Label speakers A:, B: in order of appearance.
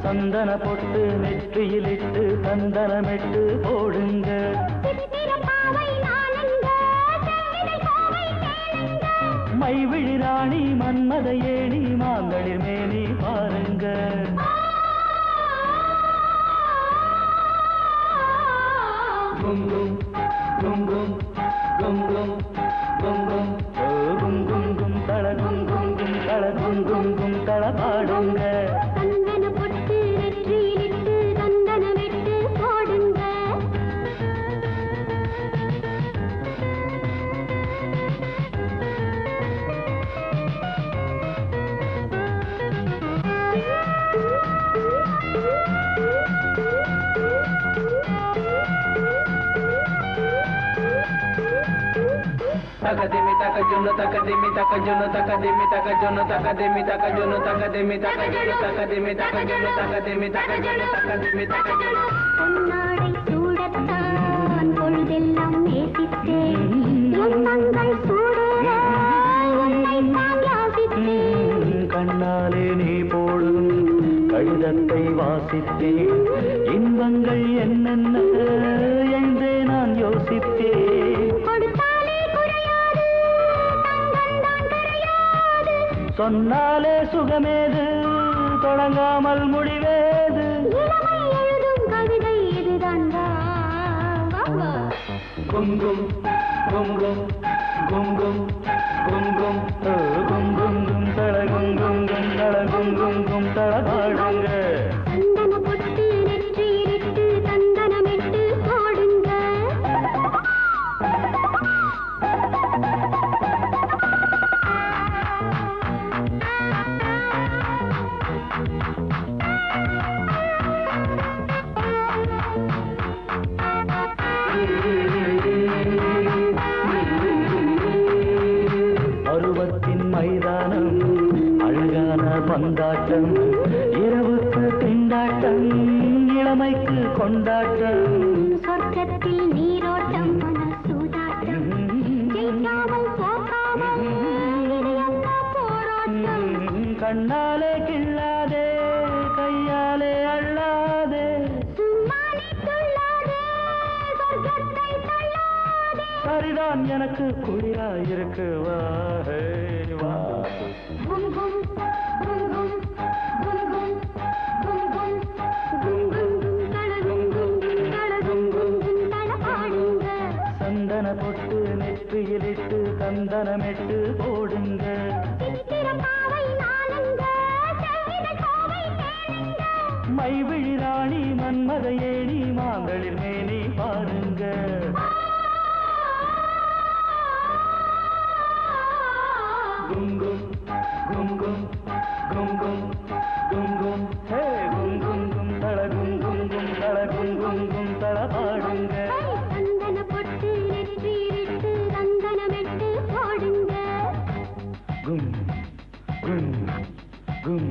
A: சந்தன பொட்டு நெற்றியிலிட்டு சந்தனமிட்டு போடுங்க. மைவிழி ராணி மன்மத ஏணி மாந்தளிர் மேனி பாருங்க. குங்கும் குங்கும் குங்கும் குங்கும் குங்கும் கும் தள குங்கும் கும் தள குங்கும் கும் தள பாடுங்க.
B: Takademi takajono takademi takajono takademi takajono takademi takajono takademi takajono takademi takajono takademi takajono takademi takajono
C: பொன்னாடை சூடத்தான் பொழுதெல்லாம் நேசித்தேன் எண்ணங்கள் சூடேற உன்னை நான் யாசித்தேன்.
A: கண்ணாலே நீ போடும் கடிதத்தை வாசித்தேன். இன்பங்கள் என்னென்ன என்றே நான் யோசித்தேன். சொன்னாலே சுகமேது தொடங்காமல் முடிவேது.
C: எழுதும் கவிதை இதுதான்.
A: குங்கும் குங்கும் குங்கும் குங்கும் குங்கும் கும் தள குங்கும் கும் தள குங்கும் கும் தள பாடுங்க.
C: சந்தன பொட்டு நெற்றியிலிட்டு சந்தனமிட்டு போடுங்க.
A: பருவத்தின் மைதானம் அழகான பந்தாட்டம். இரவுக்கு திண்டாட்டம் இளமைக்கு கொண்டாட்டம்.
C: சொர்க்கத்தில் நீரோட்டம் மனசூதாட்டம் ஜெயிக்காமல் போகாமல் போராட்டம்.
A: கண்ணாலே கிள்ளாதே கையாலே அள்ளாதே.
C: சும்மானே துள்ளாதே சொர்க்கத்தை தள்ளாதே.
A: சரிதான் எனக்கு குளிராயிருக்கு வா ஹே வா.
C: கும் கும் கும் கும் கும் கும் கும் கும் கும் கும் தள கும் கும் தள கும் கும் தள பாடுங்க.
A: சந்தன பொட்டு நெற்றியிலிட்டு சந்தனமிட்டு போடுங்க.
C: சித்திரப்பாவை நானுங்க செவ்வித கோவை கேளுங்க.
A: மைவிழி ராணி மன்மத ஏணி மாந்தளிர் மேனி பாருங்க. குங்கும் குங்கும் குங்கும் குங்கும் ஹே குங்கும் கும் தள குங்கும் கும் தள குங்கும் கும் தள பாடுங்க.
C: சந்தன பொட்டு நெற்றியிலிட்டு சந்தனமிட்டு போடுங்க.
A: கும் கும் கும்